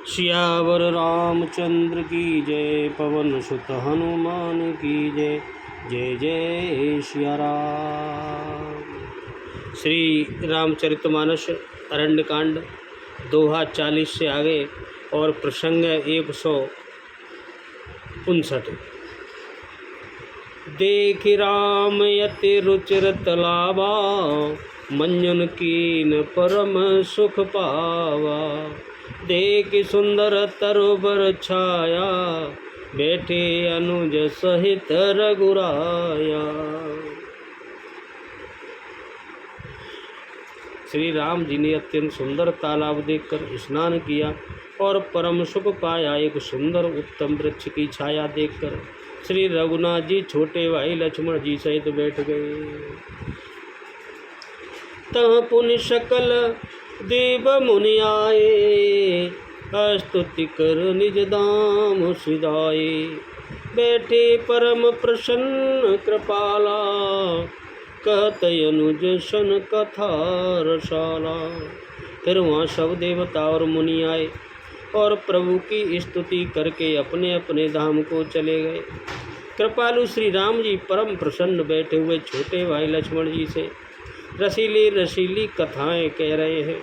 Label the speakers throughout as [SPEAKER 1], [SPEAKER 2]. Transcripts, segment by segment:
[SPEAKER 1] सियावर रामचंद्र की जय, पवन सुत हनुमान की जय। जय जय सिया राम। श्री रामचरितमानस अरण्यकांड दोहा 40 से आगे और प्रसंग 159। देख राम यति रुचिर तलावा, मंजन कीन परम सुख पावा। देख सुंदर तरुबर छाया, बैठे अनुज सहित रघुराया। श्री राम जी ने अत्यंत सुंदर तालाब देखकर स्नान किया और परम सुख पाया। एक सुंदर उत्तम वृक्ष की छाया देखकर श्री रघुनाथ जी छोटे भाई लक्ष्मण जी सहित बैठ गए। तह पुनि सकल देव मुनि आए, स्तुति कर निज धाम सिधाए। बैठे परम प्रसन्न कृपाला, कहत अनुज सन कथा रसाला। फिर वहाँ सब देवता और मुनि आए और प्रभु की स्तुति करके अपने अपने धाम को चले गए। कृपालु श्री राम जी परम प्रसन्न बैठे हुए छोटे भाई लक्ष्मण जी से रसीली रसीली कथाएं कह रहे हैं।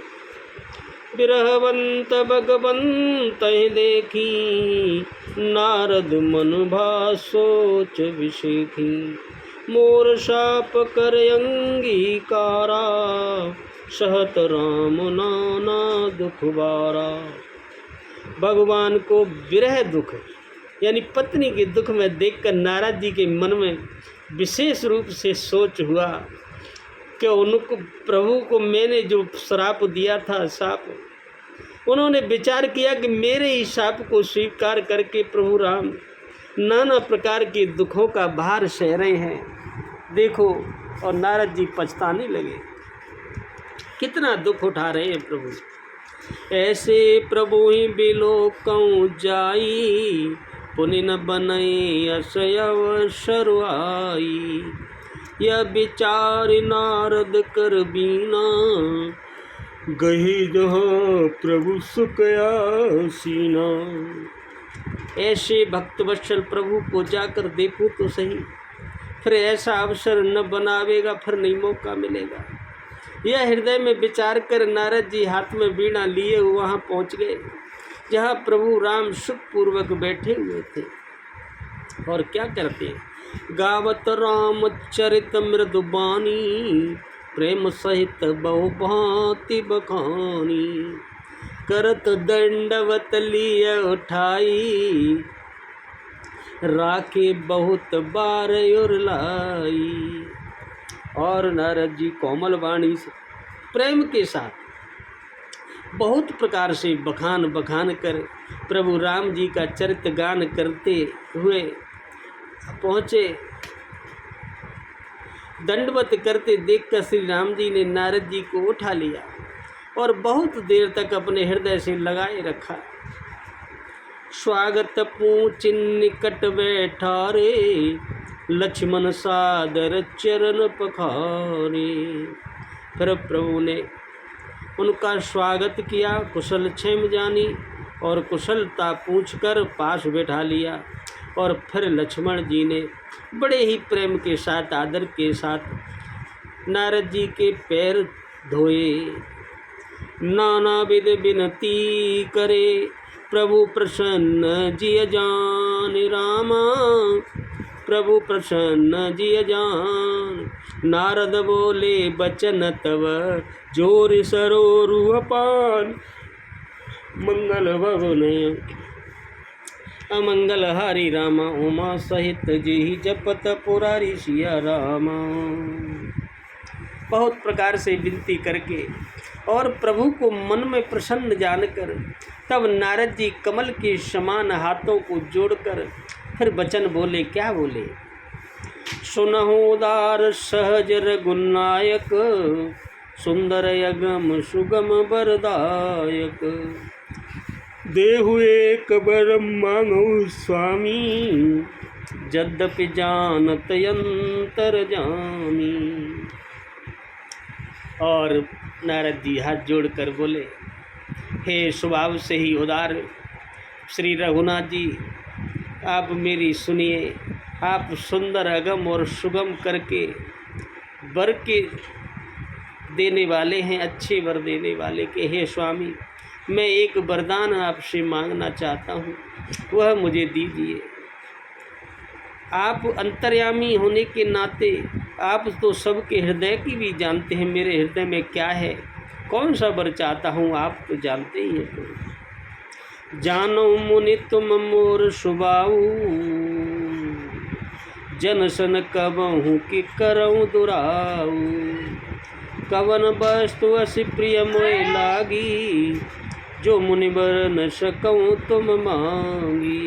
[SPEAKER 1] बिरहवंत भगवंत देखी, नारद मन भा सोच विषेखी। मोर शाप कर अंगीकारा, सहत राम नाना दुख बारा। भगवान को विरह दुख यानी पत्नी के दुख में देखकर नारद जी के मन में विशेष रूप से सोच हुआ कि उनको प्रभु को मैंने जो श्राप दिया था शाप, उन्होंने विचार किया कि मेरे ही शाप को स्वीकार करके प्रभु राम नाना प्रकार के दुखों का भार सह रहे हैं। देखो, और नारद जी पछताने लगे, कितना दुख उठा रहे हैं प्रभु। ऐसे प्रभु ही बिलोकऊँ जाई, पुनि न बनई असय अवसर आई। यह विचार नारद कर बीना, गही जहाँ प्रभु सुख आसीना। ऐसे भक्तवत्सल प्रभु को जाकर देखो तो सही, फिर ऐसा अवसर न बनावेगा, फिर नहीं मौका मिलेगा। यह हृदय में विचार कर नारद जी हाथ में वीणा लिए वहाँ पहुँच गए जहाँ प्रभु राम सुखपूर्वक बैठे हुए थे। और क्या करते हैं? गावत राम चरित मृदुबानी, प्रेम सहित बहु भांति बखानी। करत दंडवत लिय उठाई, राखे बहुत बार उरलाई। और नारद जी कोमल वाणी से प्रेम के साथ बहुत प्रकार से बखान कर प्रभु राम जी का चरित गान करते हुए पहुँचे। दंडवत करते देखकर श्री राम जी ने नारद जी को उठा लिया और बहुत देर तक अपने हृदय से लगाए रखा। स्वागत पूछ निकट बैठा रे, लक्ष्मण सादर चरण पखारे। फिर प्रभु ने उनका स्वागत किया, कुशल क्षेम जानी और कुशलता पूछकर पास बैठा लिया। और फिर लक्ष्मण जी ने बड़े ही प्रेम के साथ आदर के साथ नारद जी के पैर धोए। नाना विध विनती करे, प्रभु प्रसन्न जिय जान रामा। प्रभु प्रसन्न जिय जान, नारद बोले बचन तव, जोर सरोरु अपान। मंगल भवन अमंगल हारी रामा, उमा सहित जी जपत पुरारी सिया रामा। बहुत प्रकार से विनती करके और प्रभु को मन में प्रसन्न जानकर तब नारद जी कमल के समान हाथों को जोड़कर फिर वचन बोले। क्या बोले? सुनहु उदार सहज रघुनायक, सुंदर यगम सुगम वरदायक। देहु एक बर मांगो स्वामी, यद्यपि जानत अंतर जामी। और नारद जी हाथ जोड़कर बोले, हे स्वभाव से ही उदार श्री रघुनाथ जी, आप मेरी सुनिए। आप सुंदर अगम और सुगम करके वर के देने वाले हैं, अच्छे वर देने वाले के। हे स्वामी, मैं एक वरदान आपसे मांगना चाहता हूँ, वह मुझे दीजिए। आप अंतर्यामी होने के नाते आप तो सबके हृदय की भी जानते हैं, मेरे हृदय में क्या है, कौन सा वर चाहता हूँ, आप तो जानते ही हैं। जानो मुनि तुम मोर सुबाऊ, जन सन कबहूँ कि करऊँ दुराऊ। कवन वस्तु असी प्रिय मोय लागी, जो मुनिवर न सकऊँ तुम मांगी।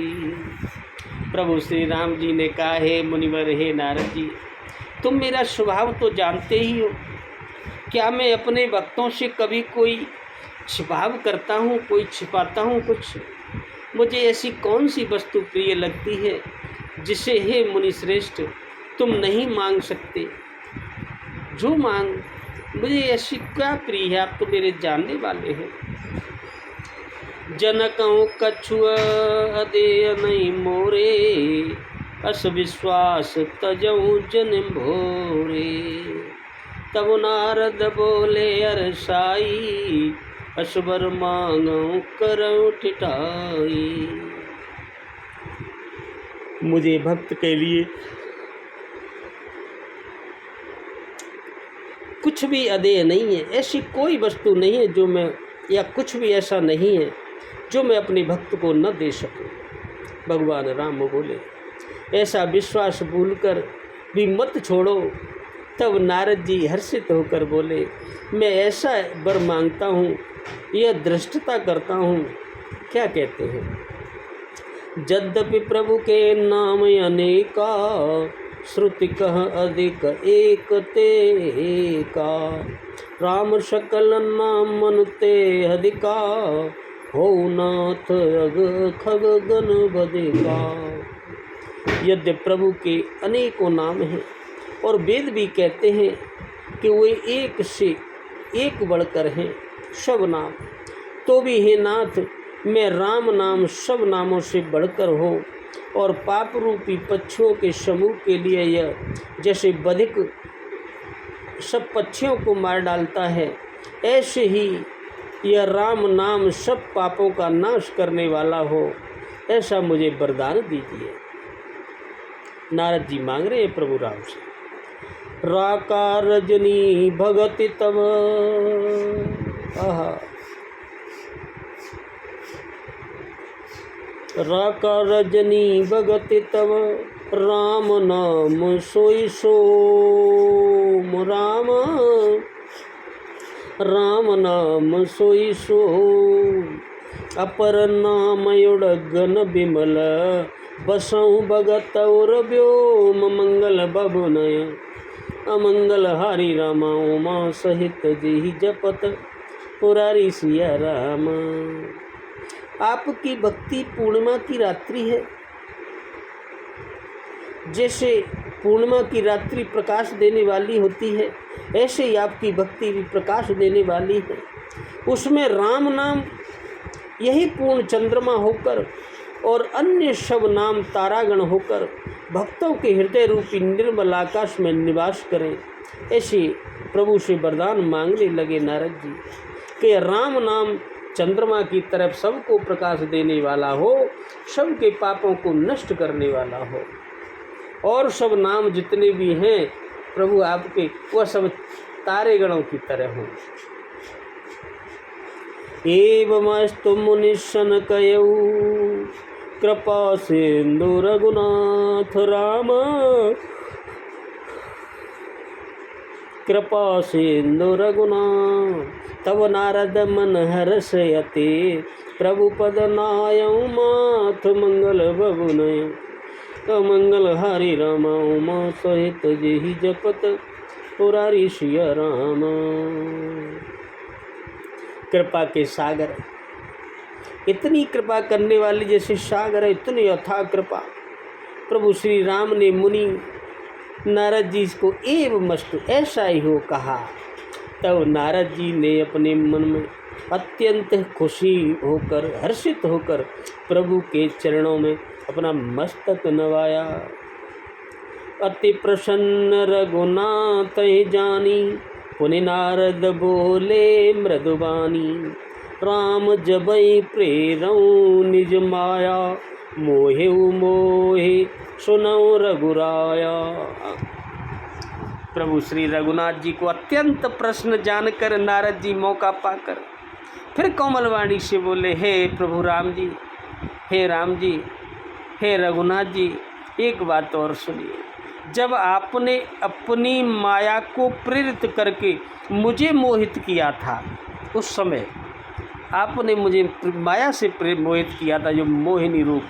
[SPEAKER 1] प्रभु श्री राम जी ने कहा, हे मुनिवर, हे नारद जी, तुम मेरा स्वभाव तो जानते ही हो। क्या मैं अपने भक्तों से कभी कोई छिपाव करता हूँ, कोई छिपाता हूँ कुछ? मुझे ऐसी कौन सी वस्तु प्रिय लगती है जिसे हे मुनि श्रेष्ठ तुम नहीं मांग सकते? जो मांग, मुझे ऐसी क्या प्रिय है, आप तो मेरे जानने वाले हैं। जनकऊँ कछु अदेय नहीं मोरे, अस विश्वास तजऊँ जन भोरे। तब नारद बोले अर साई, असबर मांगऊँ करऊँ ठिठाई। मुझे भक्त के लिए कुछ भी अदेय नहीं है, ऐसी कोई वस्तु नहीं है जो मैं, या कुछ भी ऐसा नहीं है जो मैं अपने भक्त को न दे सकूं। भगवान राम बोले, ऐसा विश्वास भूलकर भी मत छोड़ो। तब नारद जी हर्षित होकर बोले, मैं ऐसा वर मांगता हूँ, यह दृष्टता करता हूँ। क्या कहते हैं? यद्यपि प्रभु के नाम अनेका, श्रुति कह अधिक एक ते का। राम सकल नाम मन ते अधिका, हो नाथ अग खग गण बधिका। यद्य प्रभु के अनेकों नाम हैं और वेद भी कहते हैं कि वे एक से एक बढ़कर हैं सब नाम, तो भी हे नाथ, मैं राम नाम सब नामों से बढ़कर हो और पाप रूपी पक्षियों के समूह के लिए यह जैसे बधिक सब पक्षियों को मार डालता है, ऐसे ही यह राम नाम सब पापों का नाश करने वाला हो, ऐसा मुझे वरदान दीजिए। नारद जी मांग रहे हैं प्रभु राम से। राका रजनी भगति तब, आहा, राका रजनी भगति तब, राम नाम सोई सोम। राम राम नाम सोई सोम, अपर नाम युड़गन बिमल। बसऊँ भगत और व्योम, मंगल बबुनय अमंगल हरि रामा। उमा सहित जी जपत पुरारी सिया राम। आपकी भक्ति पूर्णिमा की रात्रि है। जैसे पूर्णिमा की रात्रि प्रकाश देने वाली होती है, ऐसे ही आपकी भक्ति भी प्रकाश देने वाली है। उसमें राम नाम यही पूर्ण चंद्रमा होकर और अन्य सब नाम तारागण होकर भक्तों के हृदय रूपी निर्मल आकाश में निवास करें। ऐसे प्रभु से वरदान मांगने लगे नारद जी कि राम नाम चंद्रमा की तरफ सबको प्रकाश देने वाला हो, सबके पापों को नष्ट करने वाला हो, और सब नाम जितने भी हैं प्रभु आपके, वह सब तारेगणों की तरह हों। एवमस्तु मुनिशन कयऊ, कृपा सिंधु रघुनाथ राम। कृपा सिंधु रघुनाथ, तब नारद मन हर्षयते। प्रभु पद नायऊ माथ, मंगल बबुनय मंगल हरि राम। उमा सहित जेहि जपत पुरारी सिया राम। कृपा के सागर, इतनी कृपा करने वाली जैसे सागर है, इतनी अथाह कृपा प्रभु श्री राम ने मुनि नारद जी को एवं मस्तु ऐसा ही हो कहा। तब नारद जी ने अपने मन में अत्यंत खुशी होकर, हर्षित होकर प्रभु के चरणों में अपना मस्तक नवाया। अति प्रसन्न रघुनाथ जानी, पुनि नारद बोले मृदुबानी। राम जबई प्रेरऊ निज माया, मोहे मोहे सुनऊ रघुराया। प्रभु श्री रघुनाथ जी को अत्यंत प्रश्न जानकर नारद जी मौका पाकर फिर कोमलवाणी से बोले, हे प्रभु राम जी, हे राम जी, हे रघुनाथ जी, एक बात और सुनिए। जब आपने अपनी माया को प्रेरित करके मुझे मोहित किया था, उस समय आपने मुझे माया से मोहित किया था, जो मोहिनी रूप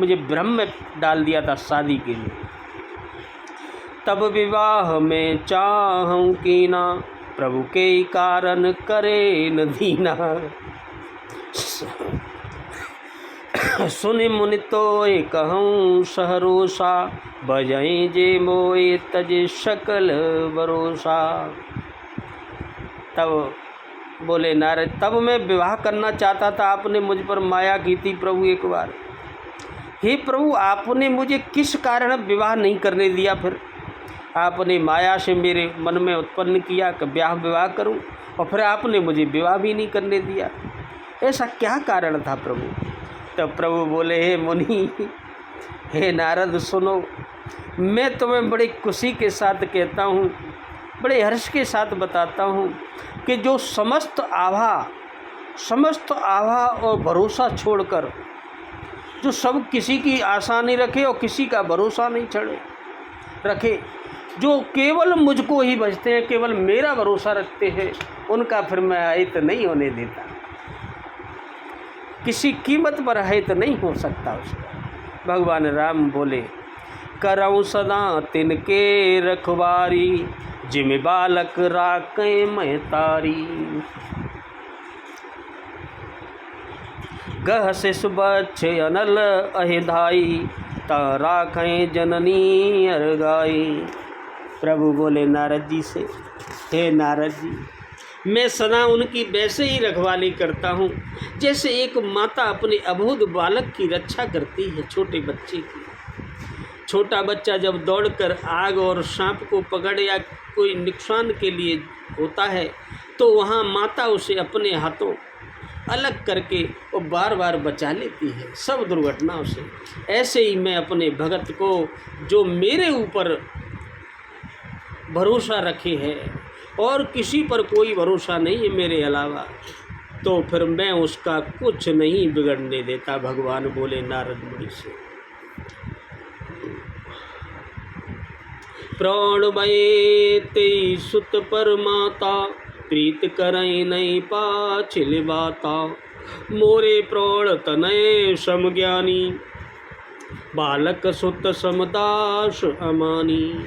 [SPEAKER 1] मुझे भ्रम में डाल दिया था शादी के लिए। तब विवाह में चाहूं कीना, प्रभु के कारण करे न दीना। सुनि मुनि तो कहूँ सहरोसा, बजई जे मोए तज सकल भरोसा। तब बोले नारद, तब मैं विवाह करना चाहता था, आपने मुझ पर माया की थी प्रभु एक बार। हे प्रभु, आपने मुझे किस कारण विवाह नहीं करने दिया? फिर आपने माया से मेरे मन में उत्पन्न किया कि विवाह करूं, और फिर आपने मुझे विवाह भी नहीं करने दिया। ऐसा क्या कारण था प्रभु? तब प्रभु बोले, हे मुनि, हे नारद, सुनो, मैं तुम्हें बड़ी खुशी के साथ कहता हूँ, बड़े हर्ष के साथ बताता हूँ कि जो समस्त आभा और भरोसा छोड़कर जो सब किसी की आशा नहीं रखे और किसी का भरोसा नहीं रखे, जो केवल मुझको ही भजते हैं, केवल मेरा भरोसा रखते हैं, उनका फिर मैं अहित नहीं होने देता। किसी कीमत पर अहित नहीं हो सकता उसका। भगवान राम बोले, करऊँ सदा तिनके रखवारी, जिम बालक राखें महतारी। गह शिशु बच्चे अनल अहिधाई, ता राखें जननी अरगाई। प्रभु बोले नारद जी से, हे नारद जी, मैं सदा उनकी वैसे ही रखवाली करता हूँ जैसे एक माता अपने अबोध बालक की रक्षा करती है, छोटे बच्चे की। छोटा बच्चा जब दौड़कर आग और सांप को पकड़ या कोई नुकसान के लिए होता है, तो वहाँ माता उसे अपने हाथों अलग करके वो बार बार बचा लेती है सब दुर्घटनाओं से। ऐसे ही मैं अपने भगत को, जो मेरे ऊपर भरोसा रखे है और किसी पर कोई भरोसा नहीं है मेरे अलावा, तो फिर मैं उसका कुछ नहीं बिगड़ने देता। भगवान बोले नारद मुनि से, प्राण भये तेई सुत पर माता, प्रीत करई नहीं पाछिल बाता। मोरे प्राण तनय समज्ञानी, बालक सुत समदास अमानी।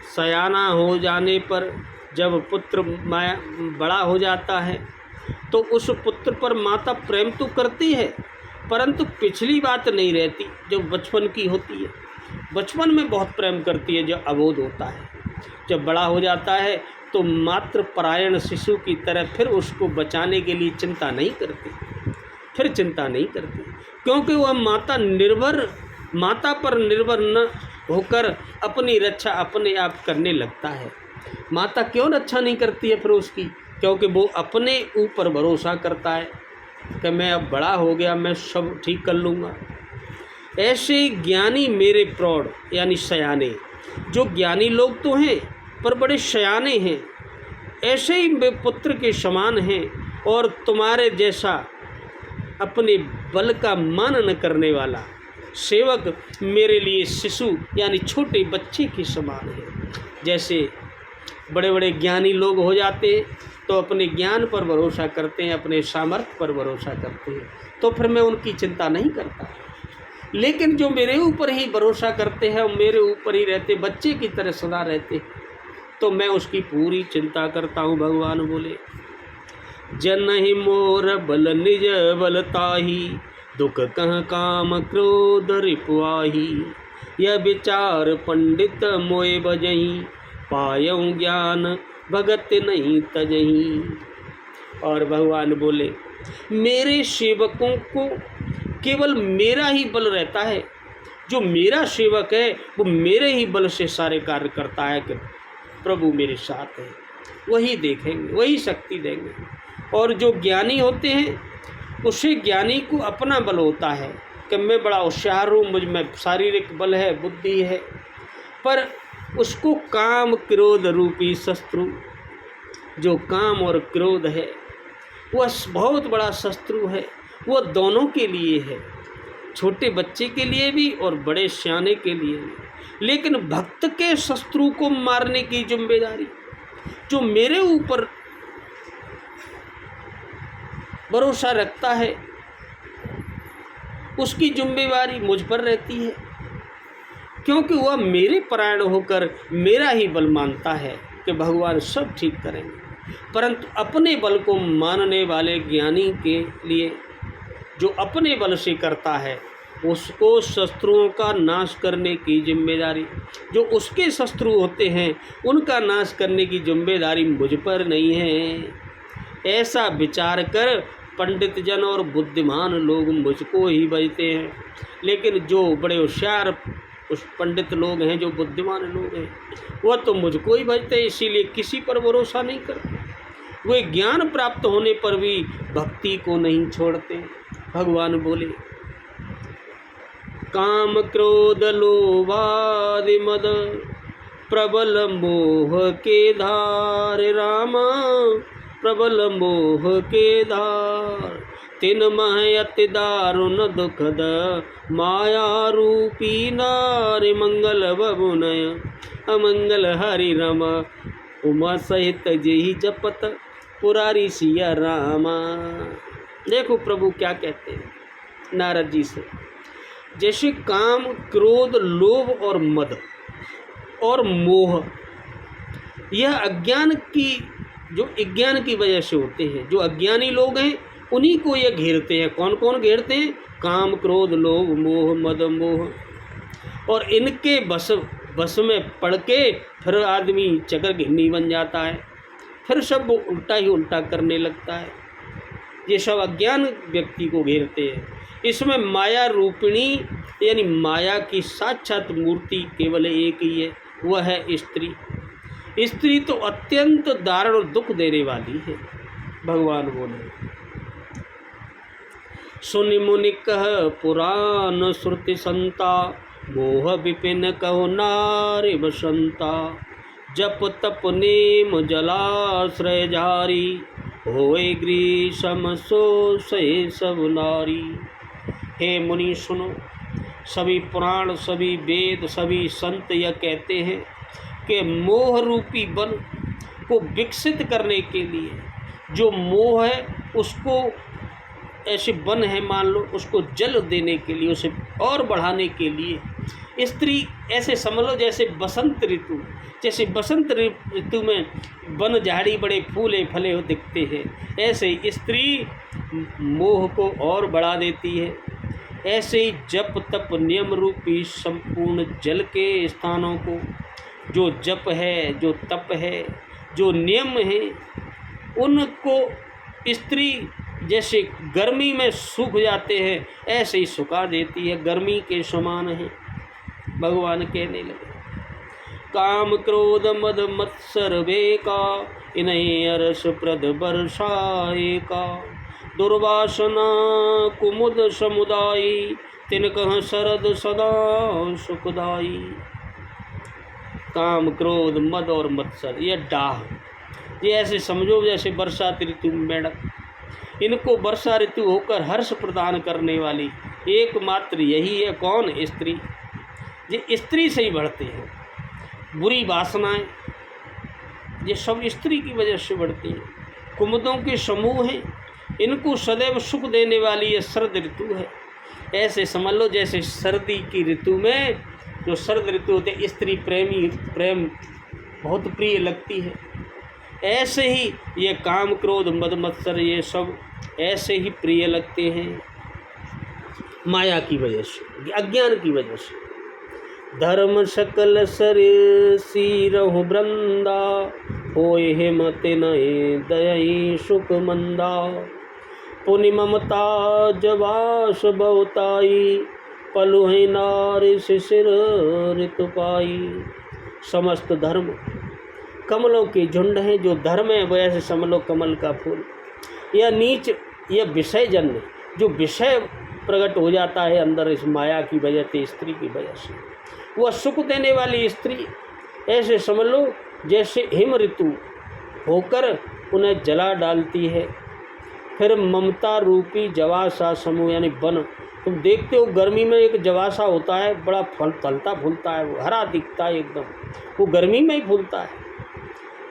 [SPEAKER 1] सयाना हो जाने पर जब पुत्र माया बड़ा हो जाता है, तो उस पुत्र पर माता प्रेम तो करती है, परंतु पिछली बात नहीं रहती जो बचपन की होती है। बचपन में बहुत प्रेम करती है जो अबोध होता है। जब बड़ा हो जाता है तो मात्र परायण शिशु की तरह फिर उसको बचाने के लिए चिंता नहीं करती, क्योंकि वह माता पर निर्भर न होकर अपनी रक्षा अपने आप करने लगता है। माता क्यों रक्षा नहीं करती है फिर उसकी? क्योंकि वो अपने ऊपर भरोसा करता है कि मैं अब बड़ा हो गया, मैं सब ठीक कर लूँगा। ऐसे ज्ञानी मेरे प्रौढ़ यानी सयाने, जो ज्ञानी लोग तो हैं पर बड़े सयाने हैं, ऐसे ही वे पुत्र के समान हैं, और तुम्हारे जैसा अपने बल का मान न करने वाला सेवक मेरे लिए शिशु यानी छोटे बच्चे के समान है। जैसे बड़े बड़े ज्ञानी लोग हो जाते हैं तो अपने ज्ञान पर भरोसा करते हैं, अपने सामर्थ्य पर भरोसा करते हैं, तो फिर मैं उनकी चिंता नहीं करता। लेकिन जो मेरे ऊपर ही भरोसा करते हैं, मेरे ऊपर ही रहते, बच्चे की तरह सदा रहते, तो मैं उसकी पूरी चिंता करता हूँ। भगवान बोले, जनहि मोर बल निज बलताही, दुख कह काम क्रोध रिपुआही। यह विचार पंडित मोए बजही, पायऊँ ज्ञान भगत नहीं तजही। और भगवान बोले, मेरे सेवकों को केवल मेरा ही बल रहता है। जो मेरा सेवक है वो मेरे ही बल से सारे कार्य करता है कि प्रभु मेरे साथ है, वही देखेंगे, वही शक्ति देंगे। और जो ज्ञानी होते हैं उसे ज्ञानी को अपना बल होता है कि मैं बड़ा होशियार हूँ, मुझ में शारीरिक बल है, बुद्धि है, पर उसको काम क्रोध रूपी शत्रु, जो काम और क्रोध है वह बहुत बड़ा शत्रु है। वह दोनों के लिए है, छोटे बच्चे के लिए भी और बड़े सियाने के लिए भी। लेकिन भक्त के शत्रु को मारने की जिम्मेदारी, जो मेरे ऊपर भरोसा रखता है, उसकी जिम्मेदारी मुझ पर रहती है, क्योंकि वह मेरे परायण होकर मेरा ही बल मानता है कि भगवान सब ठीक करेंगे। परंतु अपने बल को मानने वाले ज्ञानी के लिए, जो अपने बल से करता है, उसको शत्रुओं का नाश करने की जिम्मेदारी, जो उसके शत्रु होते हैं उनका नाश करने की जिम्मेदारी मुझ पर नहीं है। ऐसा विचार कर पंडित जन और बुद्धिमान लोग मुझको ही भजते हैं। लेकिन जो बड़े होशियार उस पंडित लोग हैं, जो बुद्धिमान लोग हैं, वह तो मुझको ही भजते हैं, इसीलिए किसी पर भरोसा नहीं करते। वे ज्ञान प्राप्त होने पर भी भक्ति को नहीं छोड़ते। भगवान बोले, काम क्रोध लोभादि मद प्रबल मोह के धार, रामा प्रबल मोह के धार, तिन मह अति दारुण दुखद माया रूपी नार, मंगल बबुनय अमंगल हरि रमा, उमा सहित जेहि जपत पुरारी सिया रामा। देखो प्रभु क्या कहते हैं नारद जी से, जैसे काम क्रोध लोभ और मद और मोह, यह अज्ञान की, जो अज्ञान की वजह से होते हैं, जो अज्ञानी लोग हैं उन्हीं को ये घेरते हैं। कौन कौन घेरते हैं? काम क्रोध लोभ मोह मद मोह। और इनके बस में पड़ के फिर आदमी चक्र घिन्नी बन जाता है, फिर सब वो उल्टा ही उल्टा करने लगता है। ये सब अज्ञान व्यक्ति को घेरते हैं। इसमें माया रूपिणी यानी माया की साक्षात मूर्ति केवल एक ही है, वह है स्त्री। स्त्री तो अत्यंत दारुण दुख देने वाली है। भगवान बोले, सुनि मुनि कह पुराण श्रुति संता, मोह विपिन कहो नारी बसंता, जप तप नेम जलाश्रय जारी, होए ग्रीसम सो सहे सब नारी। हे मुनि सुनो, सभी पुराण, सभी वेद, सभी संत यह कहते हैं कि मोह रूपी बल को विकसित करने के लिए, जो मोह है उसको ऐसे बन है मान लो, उसको जल देने के लिए, उसे और बढ़ाने के लिए स्त्री ऐसे समझ लो जैसे बसंत ऋतु, जैसे बसंत ऋतु में वन झाड़ी बड़े फूले फले हो दिखते हैं, ऐसे स्त्री मोह को और बढ़ा देती है। ऐसे ही जप तप नियम रूपी संपूर्ण जल के स्थानों को, जो जप है, जो तप है, जो नियम है, उनको स्त्री जैसे गर्मी में सूख जाते हैं ऐसे ही सुखा देती है, गर्मी के समान है। भगवान कहने लगे, काम क्रोध मद मत्सर बेका, इन्हें अरस प्रद बरसाए का, दुर्वासना कुमुद समुदायी, तिनकह शरद सदा सुखदाई। काम क्रोध मद और मत्सर, ये डाह, ये ऐसे समझो जैसे बरसात ऋतु में मेढक, इनको वर्षा ऋतु होकर हर्ष प्रदान करने वाली एकमात्र यही है। कौन? स्त्री। ये स्त्री से ही बढ़ते हैं। बुरी वासनाएं ये सब स्त्री की वजह से बढ़ती हैं। कुमुदों के समूह हैं, इनको सदैव सुख देने वाली ये शरद ऋतु है। ऐसे समझ लो जैसे सर्दी की ऋतु में जो शरद ऋतु होते स्त्री प्रेम बहुत प्रिय लगती है, ऐसे ही ये काम क्रोध मद मत्सर ये सब ऐसे ही प्रिय लगते हैं माया की वजह से, अज्ञान की वजह से। धर्म सकल सर सिरहु वृंदा, होए हिमति नये दयई सुख मंदा। पुनि ममता जवास बहुताई, पलुहि नारि शिशिर ऋतु पाई। समस्त धर्म कमलों के झुंड हैं, जो धर्म है वो ऐसे समलो कमल का फूल। यह नीच, यह विषय जन्य, जो विषय प्रकट हो जाता है अंदर इस माया की वजह से, स्त्री की वजह से, वह सुख देने वाली स्त्री ऐसे समझ लो जैसे हिम ऋतु होकर उन्हें जला डालती है। फिर ममता रूपी जवासा समूह यानी वन, तुम देखते हो गर्मी में एक जवासा होता है, बड़ा फल फलता फूलता है, वो हरा दिखता है एकदम, वो गर्मी में ही फूलता है।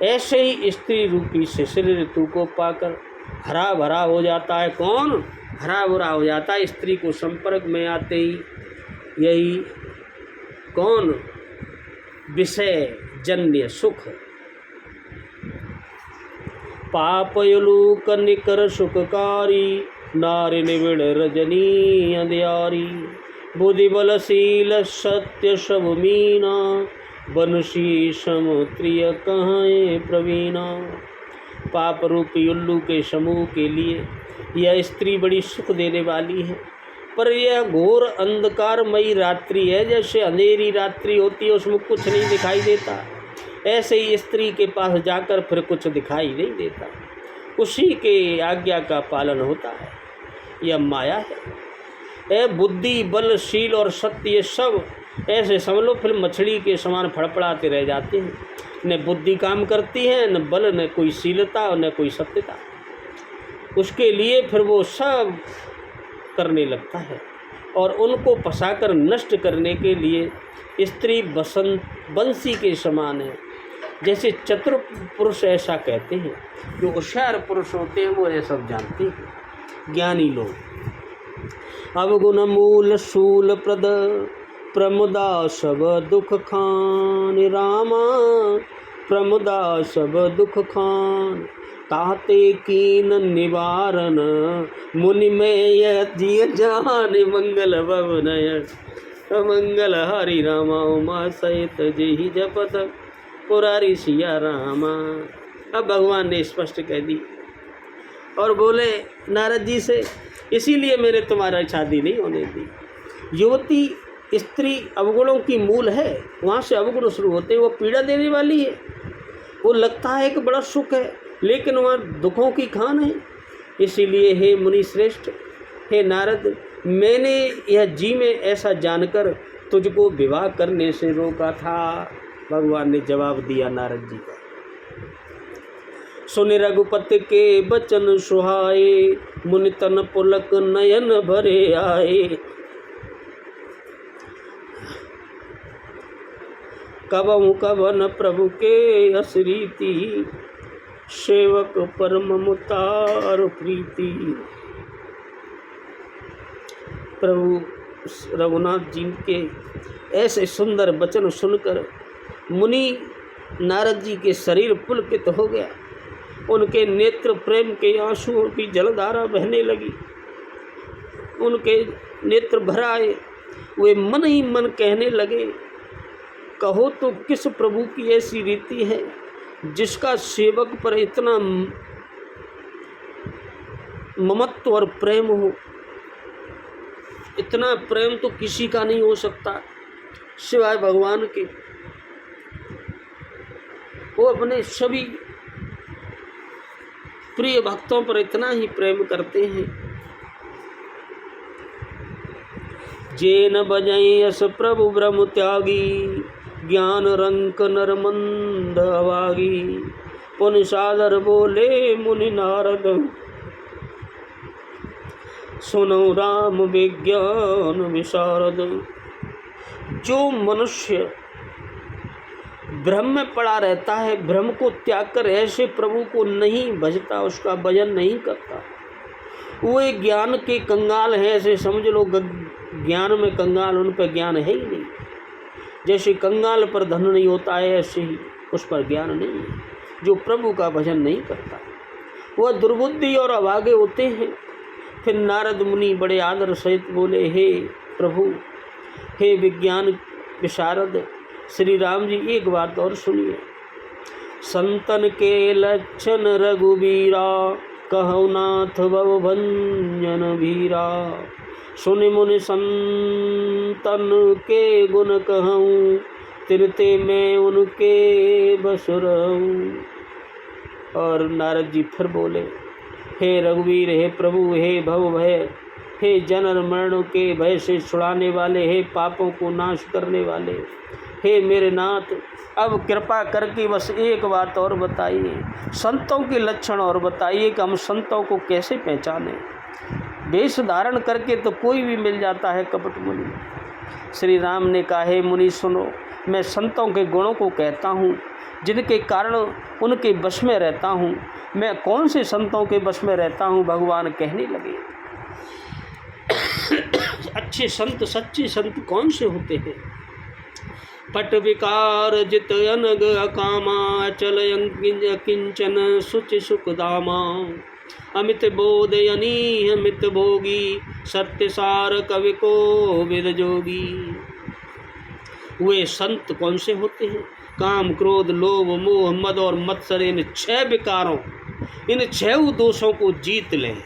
[SPEAKER 1] ऐसे ही स्त्री रूपी शिशिर ऋतु को पाकर हरा भरा हो जाता है। कौन हरा भरा हो जाता है? स्त्री को संपर्क में आते ही यही कौन विषय जन्य सुख। पापयुलूक निकर सुखकारी, नारी निविड़ रजनी अंधियारी। बुद्धि बलशील सत्य सब मीना, बनुषी समुत्रिय कहाँ प्रवीणा। पाप रूपी उल्लू के समूह के लिए यह स्त्री बड़ी सुख देने वाली है, पर यह घोर अंधकारमयी रात्रि है। जैसे अंधेरी रात्रि होती है उसमें कुछ नहीं दिखाई देता, ऐसे ही स्त्री के पास जाकर फिर कुछ दिखाई नहीं देता, उसी के आज्ञा का पालन होता है। यह माया है। बुद्धि बल शील और सत्य ये सब ऐसे समझ लो फिर मछली के समान फड़फड़ाते रह जाते हैं। न बुद्धि काम करती है, न बल, न कोई शीलता और न कोई सत्यता। उसके लिए फिर वो सब करने लगता है और उनको फंसाकर नष्ट करने के लिए स्त्री बंसी के समान है। जैसे चतुर पुरुष ऐसा कहते हैं, जो होशियार पुरुष होते हैं वो ये सब जानते हैं, ज्ञानी लोग। अवगुण मूल शूल प्रद, प्रमुदा सब दुख खान। रामा प्रमुदा सब दुख खान, ताते कीन निवारण। मुनि में यह जिय जान, मंगल भवनय मंगल हरि रामा। उमा सहित जहि जपत, पुरारी सिया रामा। अब भगवान ने स्पष्ट कह दी और बोले नारद जी से, इसीलिए मैंने तुम्हारा शादी नहीं होने दी। युवती स्त्री अवगुणों की मूल है, वहाँ से अवगुण शुरू होते हैं। वो पीड़ा देने वाली है, वो लगता है कि बड़ा सुख है, लेकिन वहाँ दुखों की खान है। इसीलिए हे मुनि श्रेष्ठ, हे नारद, मैंने यह जी में ऐसा जानकर तुझको विवाह करने से रोका था। भगवान ने जवाब दिया नारद जी का। सुनि रघुपति के बचन सुहाए, मुनि तन पुलक नयन भरे आए। कबहु कवन प्रभु के असरीति, सेवक परम मुतार प्रीति। प्रभु रघुनाथ जी के ऐसे सुंदर वचन सुनकर मुनि नारद जी के शरीर पुलकित हो गया। उनके नेत्र प्रेम के आंसुओं की जलधारा बहने लगी, उनके नेत्र भर आए। वे मन ही मन कहने लगे, कहो तो किस प्रभु की ऐसी रीति है जिसका सेवक पर इतना ममत्व और प्रेम हो। इतना प्रेम तो किसी का नहीं हो सकता सिवाय भगवान के। वो अपने सभी प्रिय भक्तों पर इतना ही प्रेम करते हैं। जेन बजई यस प्रभु ब्रह्म त्यागी, ज्ञान रंक नर मंद अवागी। पुनि सादर बोले मुनि नारद, सुनो राम विज्ञान विशारद। जो मनुष्य भ्रम में पड़ा रहता है, भ्रम को त्याग कर ऐसे प्रभु को नहीं भजता, उसका भजन नहीं करता, वो एक ज्ञान के कंगाल है। ऐसे समझ लो ज्ञान में कंगाल, उन पर ज्ञान है ही नहीं। जैसे कंगाल पर धन नहीं होता है, ऐसे ही उस पर ज्ञान नहीं है। जो प्रभु का भजन नहीं करता वह दुर्बुद्धि और अभागे होते हैं। फिर नारद मुनि बड़े आदर सहित बोले, हे प्रभु, हे विज्ञान विशारद श्री राम जी, एक बात और सुनिए। संतन के लक्षण रघुबीरा, कहु नाथ भव भंजन भीरा। सुनि मुनि संतन के गुण कहूँ, तिरते मैं उनके बस रहूँ। और नारद जी फिर बोले, हे रघुवीर, हे प्रभु, हे भव भय, हे जनर मरण के भय से छुड़ाने वाले, हे पापों को नाश करने वाले, हे मेरे नाथ, अब कृपा करके बस एक बात और बताइए, संतों के लक्षण और बताइए कि हम संतों को कैसे पहचानें। वेश धारण करके तो कोई भी मिल जाता है कपट मुनि। श्री राम ने कहा, हे मुनि सुनो, मैं संतों के गुणों को कहता हूँ, जिनके कारण उनके वश में रहता हूँ। मैं कौन से संतों के वश में रहता हूँ? भगवान कहने लगे, अच्छे संत, सच्चे संत कौन से होते हैं? पट विकार जित अनग अकामा, चल किंचन सुचि सुखदामा। अमित बोध यनी अमित भोगी, सत्य सार कवि को विद जोगी। वे संत कौन से होते हैं? काम, क्रोध, लोभ, मोह, मद और मत्सर, इन 6 विकारों, इन 6 दोषों को जीत लें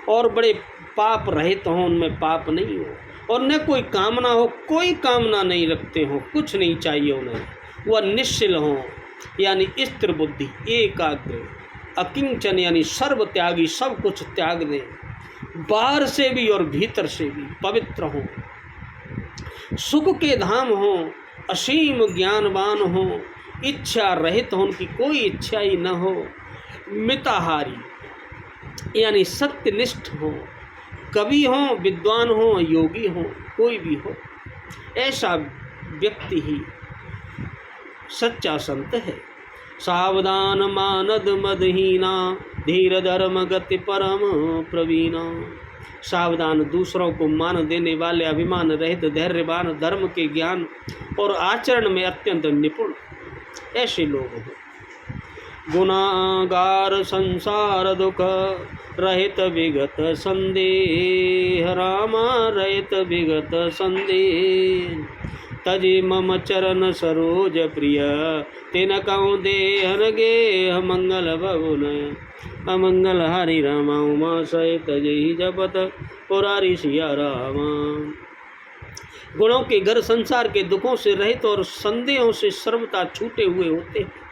[SPEAKER 1] और बड़े पाप रहित हों, उनमें पाप नहीं हो, और न कोई कामना हो, कोई कामना नहीं रखते हो, कुछ नहीं चाहिए उन्हें। वह निश्चल हों, यानी स्थिर बुद्धि, एकाग्र, अकिंचन यानी सर्व त्यागी, सब कुछ त्याग दें, बाहर से भी और भीतर से भी पवित्र हों, सुख के धाम हों, असीम ज्ञानवान हों, इच्छा रहित हों, उनकी कोई इच्छा ही न हो, मिताहारी यानी सत्यनिष्ठ हों, कवि हों, विद्वान हों, योगी हों, कोई भी हो, ऐसा व्यक्ति ही सच्चा संत है। सावधान मानद मदहीना, धीर धर्म गति परम प्रवीणा। सावधान, दूसरों को मान देने वाले, अभिमान रहित, धैर्यवान, धर्म के ज्ञान और आचरण में अत्यंत निपुण, ऐसे लोग हैं। गुनागार संसार दुख, रहित विगत संदेह, रामा रहित विगत संदेह। तजे मम चरण सरोज प्रिय, तेन कहूँ देहन गेह मंगल भवन। अमंगल हरि रामा उमा सहित जय जपत, पुरारी सिया रामा। गुणों के घर संसार के दुखों से रहित और संदेहों से सर्वथा छूटे हुए होते हैं।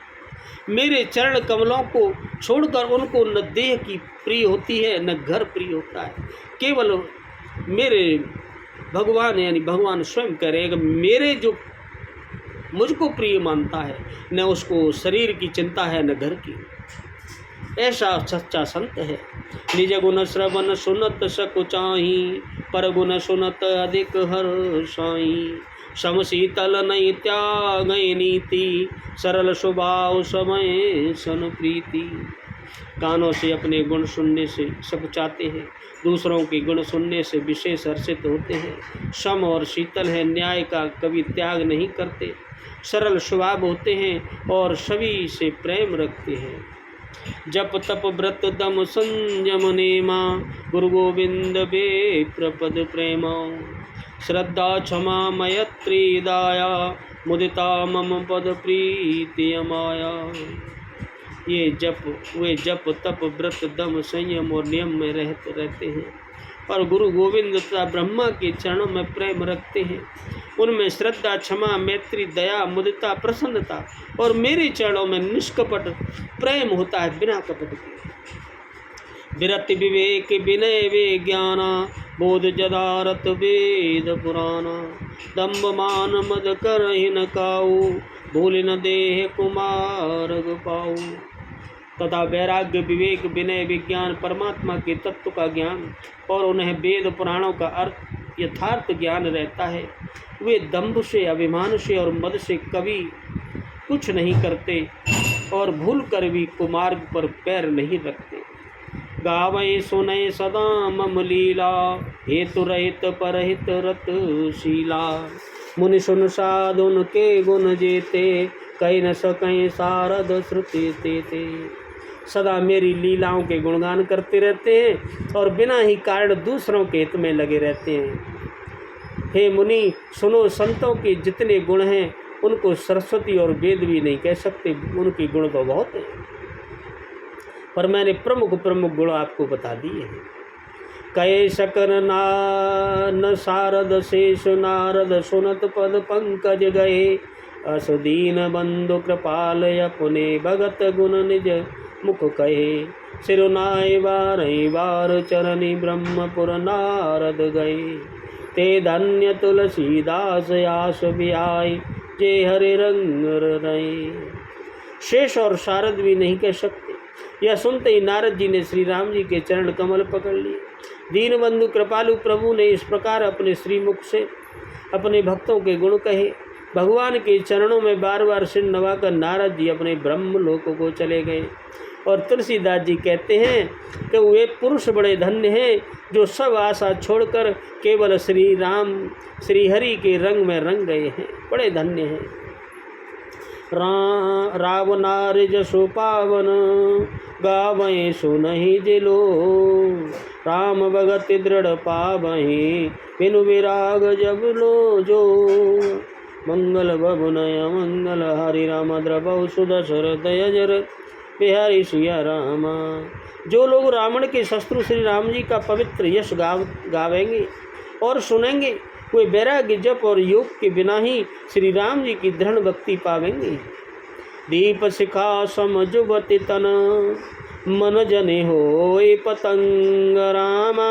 [SPEAKER 1] मेरे चरण कमलों को छोड़कर उनको न देह की प्रिय होती है, न घर प्रिय होता है। केवल मेरे भगवान यानी भगवान स्वयं करेगा, मेरे जो मुझको प्रिय मानता है, न उसको शरीर की चिंता है न घर की। ऐसा सच्चा संत है। निज गुण श्रवण सुनत सकुचाही, पर गुण सुनत अधिक हर्षाई। सम शीतल नहीं त्याग नीति, सरल स्वभाव समय सन प्रीति। कानों से अपने गुण सुनने से सकुचाते हैं, दूसरों के गुण सुनने से विशेष हर्षित होते हैं। सम और शीतल है, न्याय का कभी त्याग नहीं करते, सरल स्वभाव होते हैं और सभी से प्रेम रखते हैं। जप तप व्रत दम संयम नेमा, गुरु गोविंद विप्रपद प्रेमा। श्रद्धा क्षमा मैत्री दाया, मुदिता मम पद प्रीति माया। ये वे जप तप व्रत दम संयम और नियम में रहते हैं और गुरु गोविंद तथा ब्रह्मा के चरणों में प्रेम रखते हैं। उनमें श्रद्धा, क्षमा, मैत्री, दया, मुदिता, प्रसन्नता और मेरे चरणों में निष्कपट प्रेम होता है, बिना कपट के। विरति विवेक विनय विज्ञाना, बोध जदारत वेद पुराना। दम्भ मान मद करहि न काऊ, भूल न देह कुमार पाऊ। तथा वैराग्य, विवेक, विनय, विज्ञान, परमात्मा के तत्व का ज्ञान और उन्हें वेद पुराणों का अर्थ यथार्थ ज्ञान रहता है। वे दंभ से, अभिमान से और मद से कभी कुछ नहीं करते और भूल कर भी कुमार्ग पर पैर नहीं रखते। गावै सुनै सदा मम लीला, हेतु रहित परहित रत शीला। मुनि सुन साधुन के गुण जेते, कहीं न सकहीं सारद श्रुति तेते। सदा मेरी लीलाओं के गुणगान करते रहते हैं और बिना ही कारण दूसरों के हित में लगे रहते हैं। हे मुनि सुनो, संतों के जितने गुण हैं उनको सरस्वती और वेद भी नहीं कह सकते, उनके गुण तो बहुत हैं, पर मैंने प्रमुख प्रमुख गुण आपको बता दिए हैं। कहे सकन न सारद शेष नारद सुनत पद पंकज गए, असुदीन बंधु कृपाल अपने भगत गुण निज मुख कहे, सिरुनाय बार चरणी ब्रह्मपुर नारद गए, ते धन्य तुलसीदास आस बिहाय जे हरे रंग रहे। शेष और शारद भी नहीं कह सकते। यह सुनते ही नारद जी ने श्री राम जी के चरण कमल पकड़ लिए। दीनबंधु कृपालु प्रभु ने इस प्रकार अपने श्रीमुख से अपने भक्तों के गुण कहे। भगवान के चरणों में बार बार सिर नवाकर नारद जी अपने ब्रह्म लोक को चले गए। और तुलसीदास जी कहते हैं कि वे पुरुष बड़े धन्य हैं जो सब आशा छोड़कर केवल श्री राम श्री हरि के रंग में रंग गए हैं, बड़े धन्य हैं। रावनार जसो पावन गावै सुनहि जिलो, राम भगत दृढ़ पावहि बिनु विराग जब लो जो, मंगल बबुनय मंगल हरि राम द्रवौ सुदशरथ यजर बिहारी सिया रामा। जो लोग रावण के शत्रु श्री राम जी का पवित्र यश गावेंगे और सुनेंगे, वे वैराग्य जप और योग के बिना ही श्री राम जी की दृढ़ भक्ति पावेंगे। दीप शिखा समझुवति तन मन जने होय पतंग, रामा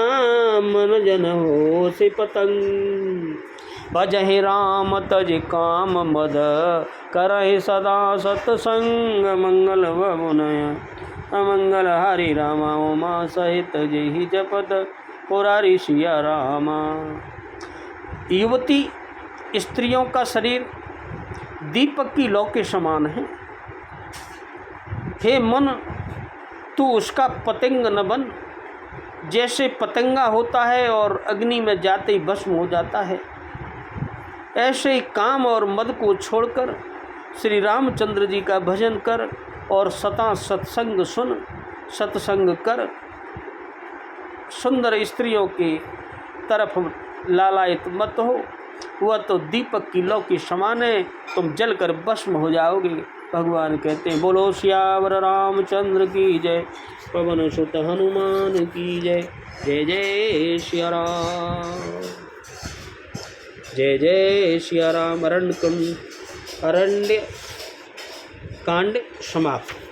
[SPEAKER 1] मन जन हो से पतंग, भजहि राम तज काम मद करहि सदा सत्संग, मंगल बबुनय अमंगल हरि रामा उमा सहित जहि जपत पुरारी सिया रामा। युवती स्त्रियों का शरीर दीपक की लौ के समान है। हे मन, तू उसका पतंग न बन। जैसे पतंगा होता है और अग्नि में जाते ही भस्म हो जाता है, ऐसे ही काम और मद को छोड़कर श्री रामचंद्र जी का भजन कर और सदा सत्संग सुन, सत्संग कर, सुंदर स्त्रियों की तरफ लालायित मत हो। वह तो दीपक की लौ के समान है, तुम जलकर भस्म हो जाओगे। भगवान कहते हैं बोलो सियावर रामचंद्र की जय, पवन सुत हनुमान की जय। जय जय सिया राम, जय जय सिया राम। अरण्य कांड समाप्त।